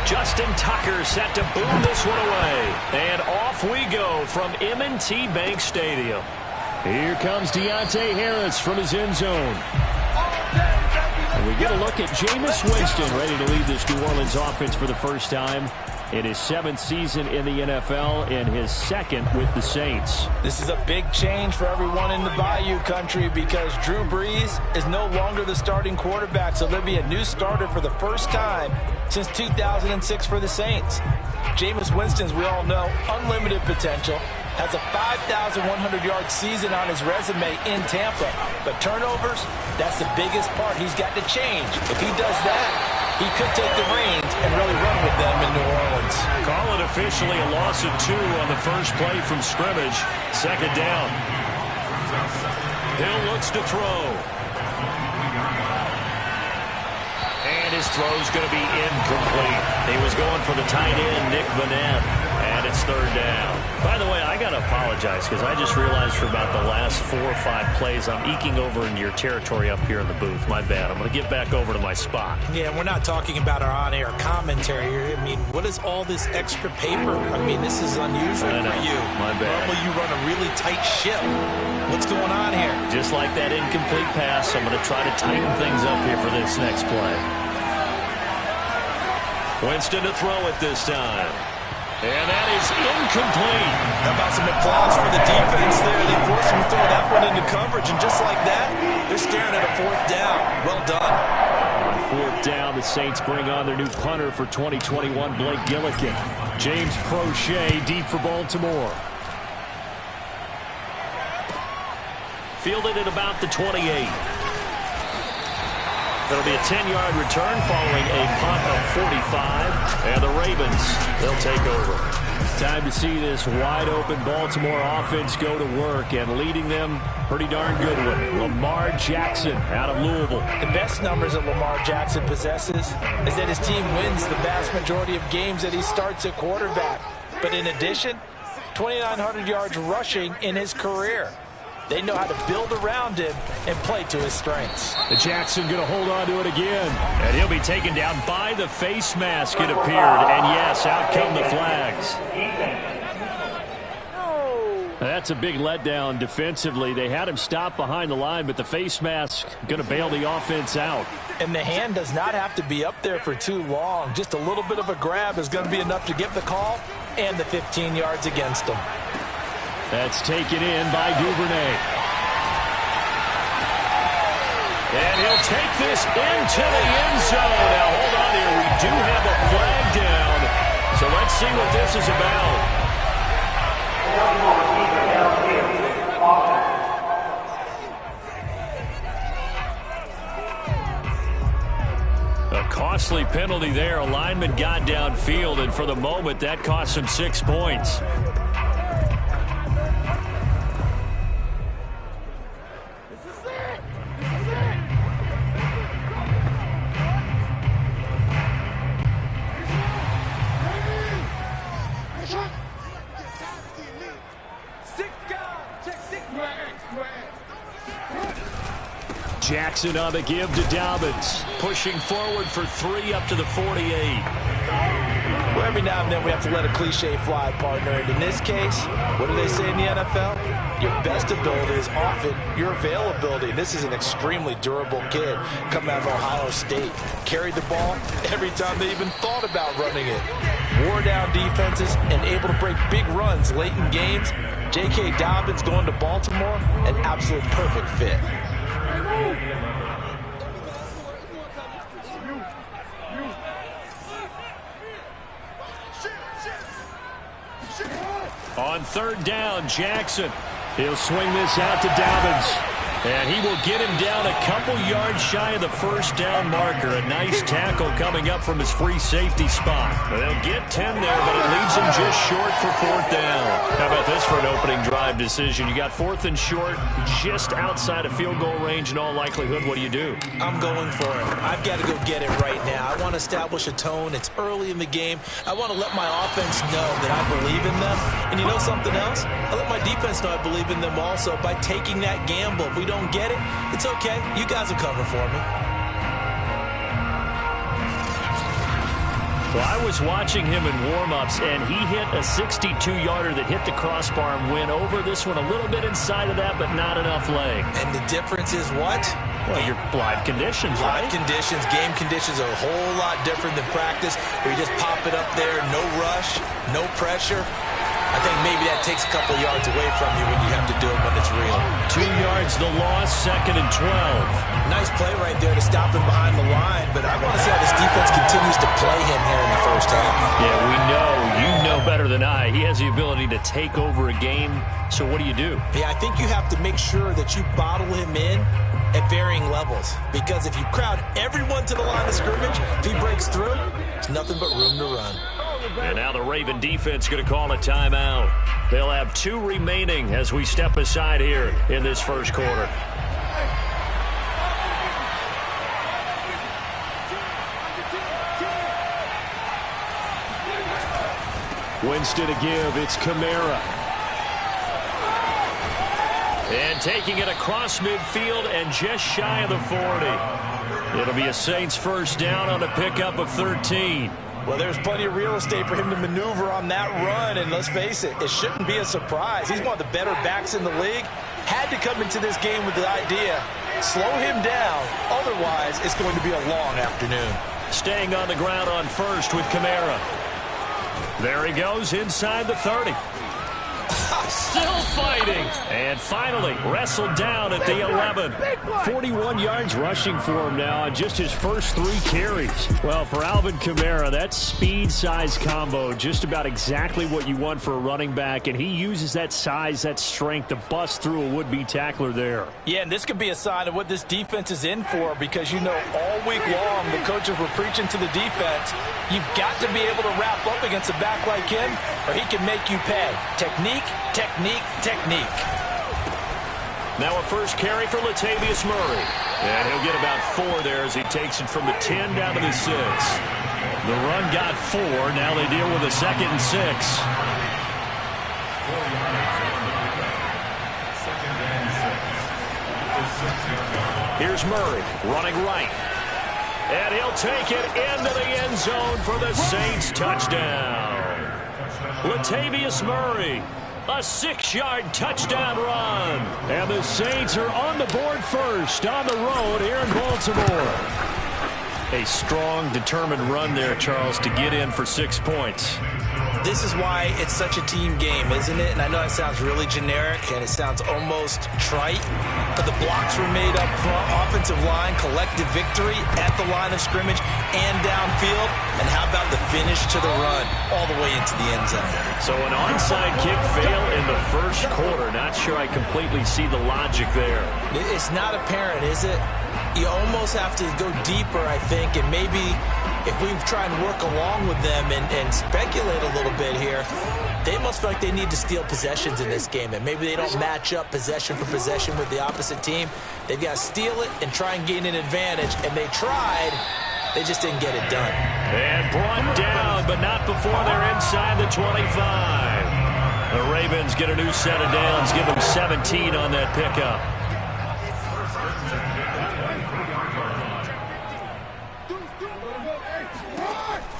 Justin Tucker set to boom this one away. And off we go from M&T Bank Stadium. Here comes Deontay Harris from his end zone. And we get a look at Jameis Winston ready to lead this New Orleans offense for the first time in his 7th season in the NFL, in his 2nd with the Saints. This is a big change for everyone in the Bayou country because Drew Brees is no longer the starting quarterback, so there'll be a new starter for the first time since 2006 for the Saints. Jameis Winston, as we all know, unlimited potential, has a 5,100-yard season on his resume in Tampa. But turnovers, that's the biggest part he's got to change. If he does that, he could take the reins and really run with them in New Orleans. Call it officially a loss of 2 on the first play from scrimmage. 2nd down. Hill looks to throw. And his throw's going to be incomplete. He was going for the tight end, Nick Vanette. And it's 3rd down. By the way, I got to apologize because I just realized for about the last 4 or 5 plays I'm eking over into your territory up here in the booth. My bad. I'm going to get back over to my spot. Yeah, we're not talking about our on-air commentary here. I mean, what is all this extra paper? I mean, this is unusual for you. My bad. Normally you run a really tight ship. What's going on here? Just like that incomplete pass, I'm going to try to tighten things up here for this next play. Winston to throw it this time. And that is incomplete. How about some applause for the defense there? They forced him to throw that one into coverage, and just like that, they're staring at a 4th down. Well done. On 4th down, the Saints bring on their new punter for 2021, Blake Gillikin. James Prochet deep for Baltimore. Fielded at about the 28. It'll be a 10-yard return following a punt of 45. And the Ravens, they'll take over. Time to see this wide-open Baltimore offense go to work, and leading them, pretty darn good one, Lamar Jackson out of Louisville. The best numbers that Lamar Jackson possesses is that his team wins the vast majority of games that he starts at quarterback. But in addition, 2,900 yards rushing in his career. They know how to build around him and play to his strengths. Jackson going to hold on to it again. And he'll be taken down by the face mask, it appeared. And yes, out come the flags. That's a big letdown defensively. They had him stop behind the line, but the face mask going to bail the offense out. And the hand does not have to be up there for too long. Just a little bit of a grab is going to be enough to get the call and the 15 yards against them. That's taken in by Duvernay. And he'll take this into the end zone. Now, hold on here. We do have a flag down. So let's see what this is about. A costly penalty there. A lineman got downfield, and for the moment, that cost him 6 points. Jackson on the give to Dobbins. Pushing forward for 3 up to the 48. Well, every now and then we have to let a cliche fly, partner. And in this case, what do they say in the NFL? Your best ability is often your availability. This is an extremely durable kid coming out of Ohio State. Carried the ball every time they even thought about running it. Wore down defenses and able to break big runs late in games. J.K. Dobbins going to Baltimore, an absolute perfect fit. On 3rd down, Jackson. He'll swing this out to Dobbins. And he will get him down a couple yards shy of the 1st down marker. A nice tackle coming up from his free safety spot. They'll get 10 there, but it leaves him just short for 4th down. How about this for an opening drive decision? You got 4th and short, just outside of field goal range in all likelihood. What do you do? I'm going for it. I've got to go get it right now. I want to establish a tone. It's early in the game. I want to let my offense know that I believe in them. And you know something else? I let my defense know I believe in them also by taking that gamble. If we don't get it, it's okay. You guys will cover for me. Well, I was watching him in warm-ups, and he hit a 62-yarder that hit the crossbar and went over. This one a little bit inside of that, but not enough leg. And the difference is what? Well, your live conditions, right? Live conditions, game conditions are a whole lot different than practice, where you just pop it up there, no rush, no pressure. I think maybe that takes a couple yards away from you when you have to do it when it's real. 2 yards the loss, 2nd and 12. Nice play right there to stop him behind the line, but I want to see how this defense continues to play him here in the first half. Yeah, we know. You know better than I. He has the ability to take over a game, so what do you do? Yeah, I think you have to make sure that you bottle him in at varying levels, because if you crowd everyone to the line of scrimmage, if he breaks through, there's nothing but room to run. And now the Raven defense going to call a timeout. They'll have 2 remaining as we step aside here in this first quarter. Winston to give. It's Kamara. And taking it across midfield and just shy of the 40. It'll be a Saints first down on a pickup of 13. Well, there's plenty of real estate for him to maneuver on that run, and let's face it, it shouldn't be a surprise. He's one of the better backs in the league. Had to come into this game with the idea, slow him down, otherwise it's going to be a long afternoon. Staying on the ground on first with Kamara. There he goes inside the 30. Still fighting. And finally wrestled down at the 11. 41 yards rushing for him now on just his first 3 carries. Well, for Alvin Kamara, that speed-size combo, just about exactly what you want for a running back, and he uses that size, that strength to bust through a would-be tackler there. Yeah, and this could be a sign of what this defense is in for, because you know all week long the coaches were preaching to the defense, you've got to be able to wrap up against a back like him, or he can make you pay. Technique, technique, technique. Now a first carry for Latavius Murray. And he'll get about 4 there as he takes it from the 10 down to the 6. The run got 4. Now they deal with a 2nd and 6. Here's Murray running right. And he'll take it into the end zone for the Saints touchdown. Latavius Murray. A 6-yard touchdown run. And the Saints are on the board first on the road here in Baltimore. A strong, determined run there, Charles, to get in for 6 points. This is why it's such a team game, isn't it? And I know it sounds really generic and it sounds almost trite, but the blocks were made up front, offensive line, collective victory at the line of scrimmage and downfield. And how about the finish to the run all the way into the end zone? So an onside kick fail in the first quarter. Not sure I completely see the logic there. It's not apparent, is it? You almost have to go deeper, I think, and maybe if we try and work along with them and speculate a little bit here, they must feel like they need to steal possessions in this game, and maybe they don't match up possession for possession with the opposite team. They've got to steal it and try and gain an advantage, and they tried. They just didn't get it done. And brought down, but not before they're inside the 25. The Ravens get a new set of downs, give them 17 on that pickup.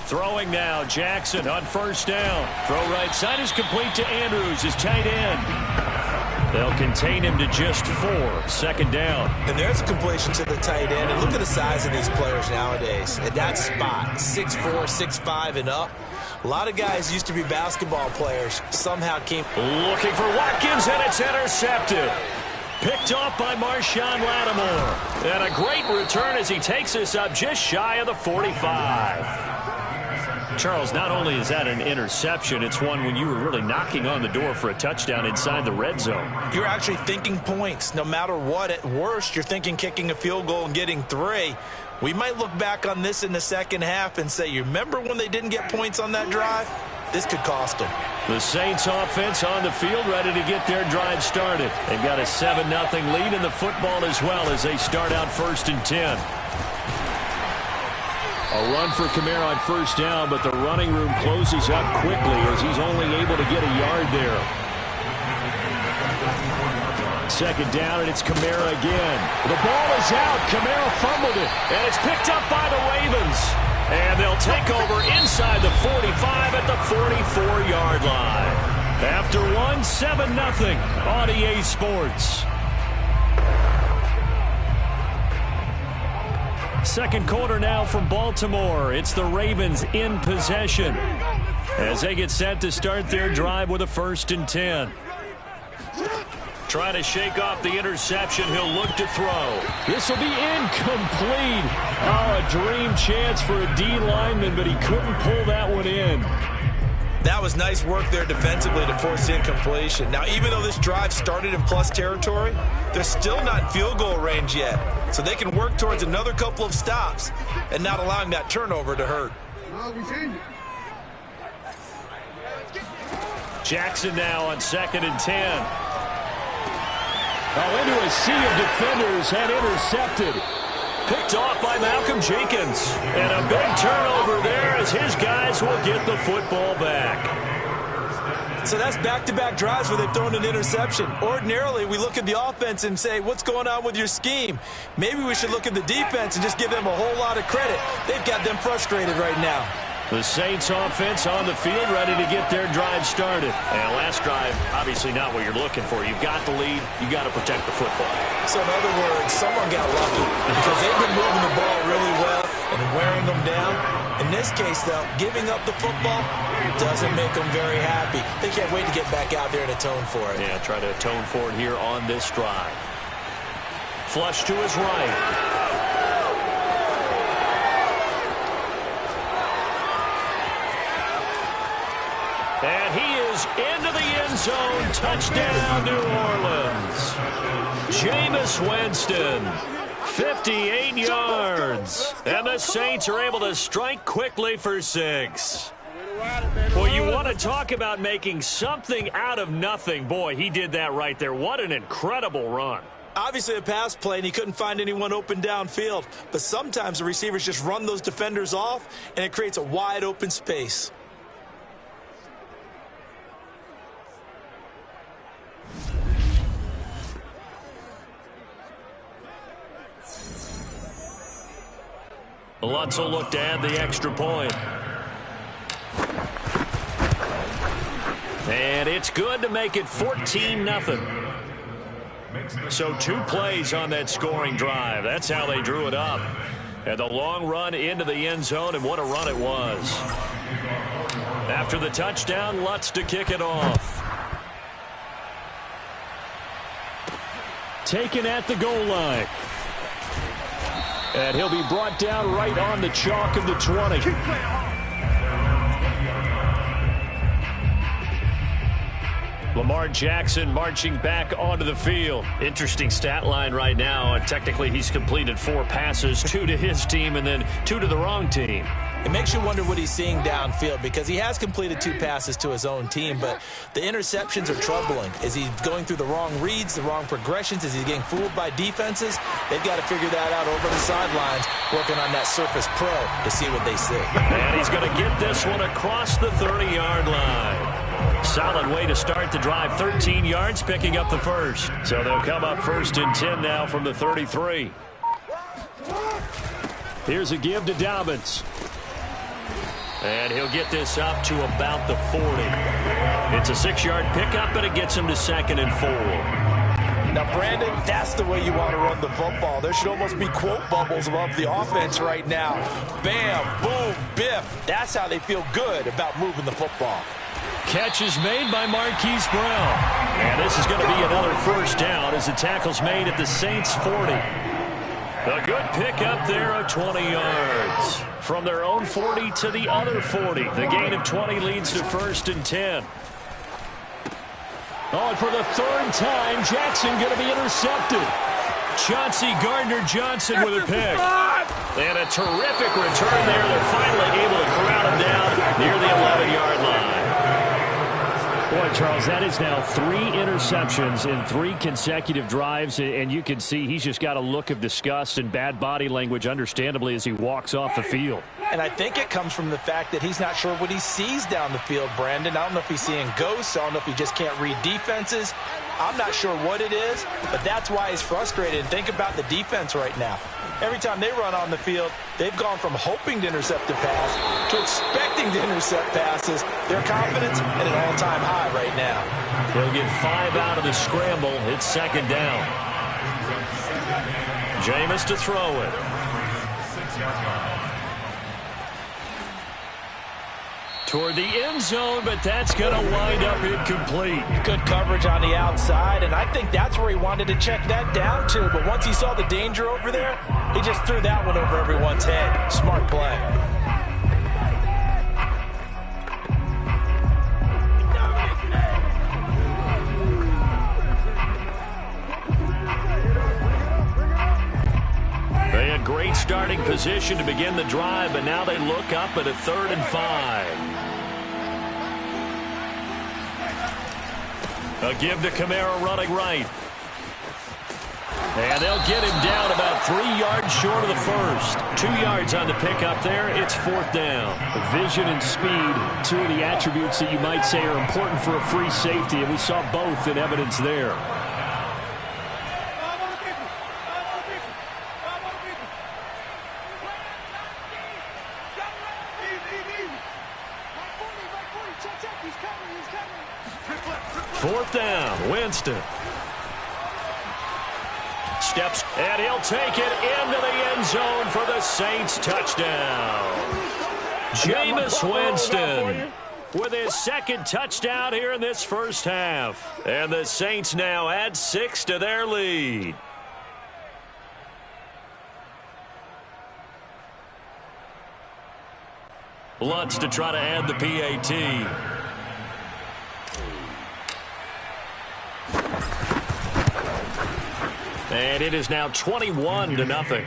Throwing now, Jackson on first down. Throw right side is complete to Andrews, his tight end. They'll contain him to just 4, 2nd down. And there's a completion to the tight end. And look at the size of these players nowadays. At that spot, 6'4", 6'5", and up. A lot of guys used to be basketball players. Somehow came... Looking for Watkins, and it's intercepted. Picked off by Marshawn Lattimore. And a great return as he takes this up just shy of the 45. Charles, not only is that an interception, it's one when you were really knocking on the door for a touchdown inside the red zone. You're actually thinking points. No matter what, at worst, you're thinking kicking a field goal and getting 3. We might look back on this in the second half and say, you remember when they didn't get points on that drive? This could cost them. The Saints offense on the field, ready to get their drive started. They've got a 7-0 lead in the football as well as they start out 1st and 10. A run for Kamara on first down, but the running room closes up quickly as he's only able to get a yard there. 2nd down, and it's Kamara again. The ball is out. Kamara fumbled it, and it's picked up by the Ravens. And they'll take over inside the 45 at the 44-yard line. After one, 7-0 on EA Sports. Second quarter now from Baltimore. It's the Ravens in possession as they get set to start their drive with a 1st and 10. Trying to shake off the interception. He'll look to throw. This will be incomplete. Oh, a dream chance for a D lineman, but he couldn't pull that one in. That was nice work there defensively to force incompletion. Now, even though this drive started in plus territory, they're still not in field goal range yet. So they can work towards another couple of stops and not allowing that turnover to hurt. Jackson now on 2nd and 10. Oh, into a sea of defenders and intercepted. Picked off by Malcolm Jenkins. And a big turnover there as his guys will get the football back. So that's back-to-back drives where they've thrown an interception. Ordinarily, we look at the offense and say, what's going on with your scheme? Maybe we should look at the defense and just give them a whole lot of credit. They've got them frustrated right now. The Saints offense on the field, ready to get their drive started. And last drive, obviously not what you're looking for. You've got the lead. You've got to protect the football. So in other words, someone got lucky because they've been moving the ball really well and wearing them down. In this case, though, giving up the football doesn't make them very happy. They can't wait to get back out there and atone for it. Yeah, try to atone for it here on this drive. Flush to his right. And he is into the end zone. Touchdown, New Orleans. Jameis Winston, 58 yards. And the Saints are able to strike quickly for 6. Well, you want to talk about making something out of nothing. Boy, he did that right there. What an incredible run. Obviously a pass play, and he couldn't find anyone open downfield. But sometimes the receivers just run those defenders off, and it creates a wide open space. Lutz will look to add the extra point. And it's good to make it 14-0. So 2 plays on that scoring drive. That's how they drew it up. And the long run into the end zone, and what a run it was. After the touchdown, Lutz to kick it off. Taken at the goal line. And he'll be brought down right on the chalk of the 20. Lamar Jackson marching back onto the field. Interesting stat line right now. And technically, he's completed 4 passes, 2 to his team and then 2 to the wrong team. It makes you wonder what he's seeing downfield because he has completed 2 passes to his own team, but the interceptions are troubling. Is he going through the wrong reads, the wrong progressions? Is he getting fooled by defenses? They've got to figure that out over the sidelines, working on that Surface Pro to see what they see. And he's going to get this one across the 30-yard line. Solid way to start the drive. 13 yards, picking up the first. So they'll come up 1st and 10 now from the 33. Here's a give to Dobbins. And he'll get this up to about the 40. It's a 6-yard pickup, and it gets him to 2nd and 4. Now, Brandon, that's the way you want to run the football. There should almost be quote bubbles above the offense right now. Bam, boom, biff. That's how they feel good about moving the football. Catch is made by Marquise Brown. And this is going to be another 1st down as the tackle's made at the Saints' 40. A good pickup there of 20 yards. From their own 40 to the other 40. The gain of 20 leads to 1st and 10. Oh, and for the 3rd time, Jackson going to be intercepted. Chauncey Gardner-Johnson with a pick. And a terrific return there. They're finally able to corral him down near the 11-yard line. Boy, point, Charles. That is now 3 interceptions in 3 consecutive drives, and you can see he's just got a look of disgust and bad body language, understandably, as he walks off the field. And I think it comes from the fact that he's not sure what he sees down the field, Brandon. I don't know if he's seeing ghosts. I don't know if he just can't read defenses. I'm not sure what it is, but that's why he's frustrated. And think about the defense right now. Every time they run on the field, they've gone from hoping to intercept a pass to expecting to intercept passes. Their confidence at an all-time high right now. He'll get 5 out of the scramble. It's second down. Jameis to throw it. Toward the end zone, but that's going to wind up incomplete. Good coverage on the outside, and I think that's where he wanted to check that down to. But once he saw the danger over there, he just threw that one over everyone's head. Smart play. They had great starting position to begin the drive, but now they look up at a 3rd and 5. A give to Kamara running right. And they'll get him down about 3 yards short of the first. 2 yards on the pickup there. It's 4th down. Vision and speed, 2 of the attributes that you might say are important for a free safety, and we saw both in evidence there. Fourth down, Winston. Steps, and he'll take it into the end zone for the Saints touchdown. Jameis Winston with his 2nd touchdown here in this first half. And the Saints now add 6 to their lead. Lutz to try to add the PAT. And it is now 21-0.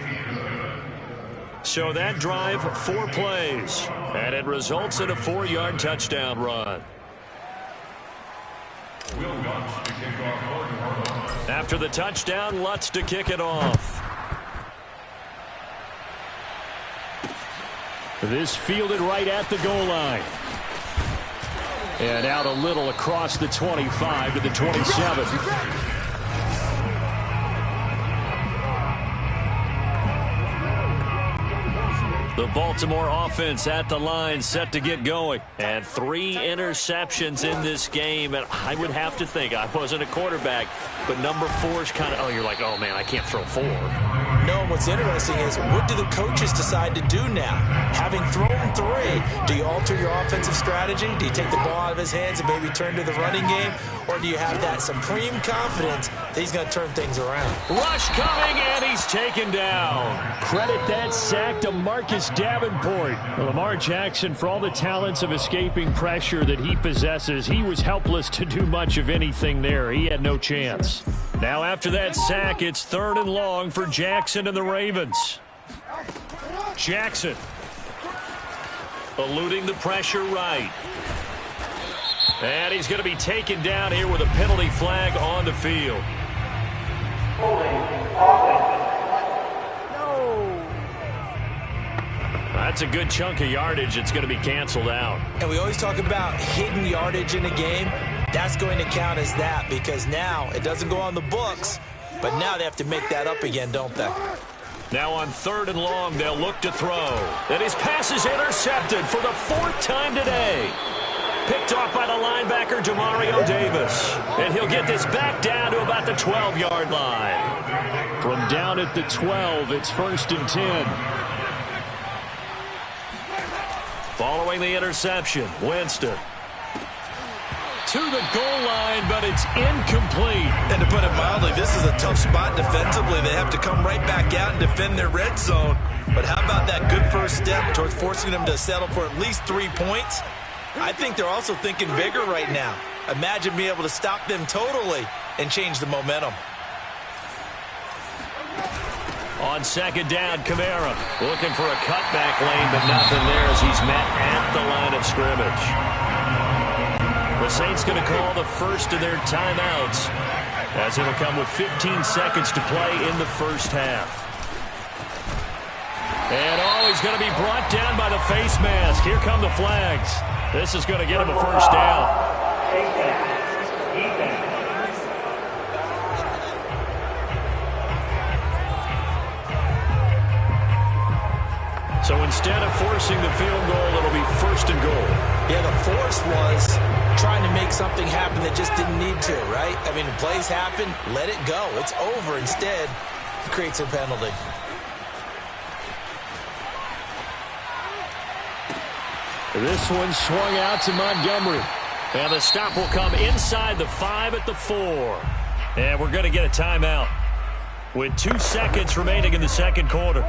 So that drive, 4 plays. And it results in a 4-yard touchdown run. After the touchdown, Lutz to kick it off. This fielded right at the goal line. And out a little across the 25 to the 27. The Baltimore offense at the line set to get going. And 3 interceptions in this game. And I would have to think, I wasn't a quarterback, but number 4 is kind of, oh, you're like, oh, man, I can't throw 4. No, what's interesting is what do the coaches decide to do now? Having thrown 3, do you alter your offensive strategy? Do you take the ball out of his hands and maybe turn to the running game? Or do you have that supreme confidence that he's going to turn things around? Rush coming, and he's taken down. Credit that sack to Marcus Davenport. Lamar Jackson, for all the talents of escaping pressure that he possesses, he was helpless to do much of anything there. He had no chance. Now after that sack, it's 3rd and long for Jackson and the Ravens. Jackson eluding the pressure right. And he's going to be taken down here with a penalty flag on the field. That's a good chunk of yardage. It's going to be canceled out. And we always talk about hidden yardage in a game. That's going to count as that because now it doesn't go on the books, but now they have to make that up again, don't they? Now on 3rd and long, they'll look to throw. And his pass is intercepted for the 4th time today. Picked off by the linebacker, Demario Davis. And he'll get this back down to about the 12-yard line. From down at the 12, it's 1st and 10. Following the interception, Winston to the goal line, but it's incomplete. And to put it mildly, this is a tough spot defensively. They have to come right back out and defend their red zone. But how about that good first step towards forcing them to settle for at least 3 points? I think they're also thinking bigger right now. Imagine being able to stop them totally and change the momentum. On 2nd down, Kamara looking for a cutback lane, but nothing there as he's met at the line of scrimmage. The Saints going to call the first of their timeouts, as it'll come with 15 seconds to play in the first half. And he's going to be brought down by the face mask. Here come the flags. This is going to get him a first down. So instead of forcing the field goal, it'll be first and goal. Yeah, the force was trying to make something happen that just didn't need to, right? I mean, plays happen, let it go. It's over. Instead, it creates a penalty. This one swung out to Montgomery. And the stop will come inside the 5 at the 4. And we're going to get a timeout with 2 seconds remaining in the second quarter.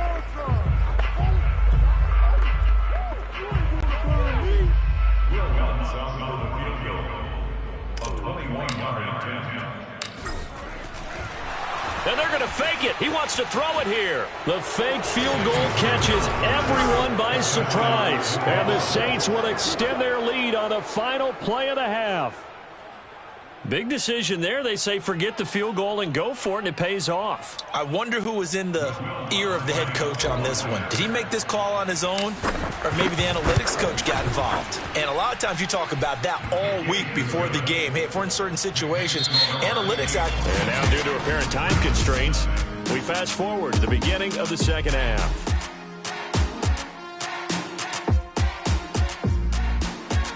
And they're going to fake it. He wants to throw it here. The fake field goal catches everyone by surprise. And the Saints will extend their lead on the final play of the half. Big decision there. They say forget the field goal and go for it, and it pays off. I wonder who was in the ear of the head coach on this one. Did he make this call on his own? Or maybe the analytics coach got involved? And a lot of times you talk about that all week before the game. Hey, if we're in certain situations, analytics act. And now due to apparent time constraints, we fast forward to the beginning of the second half.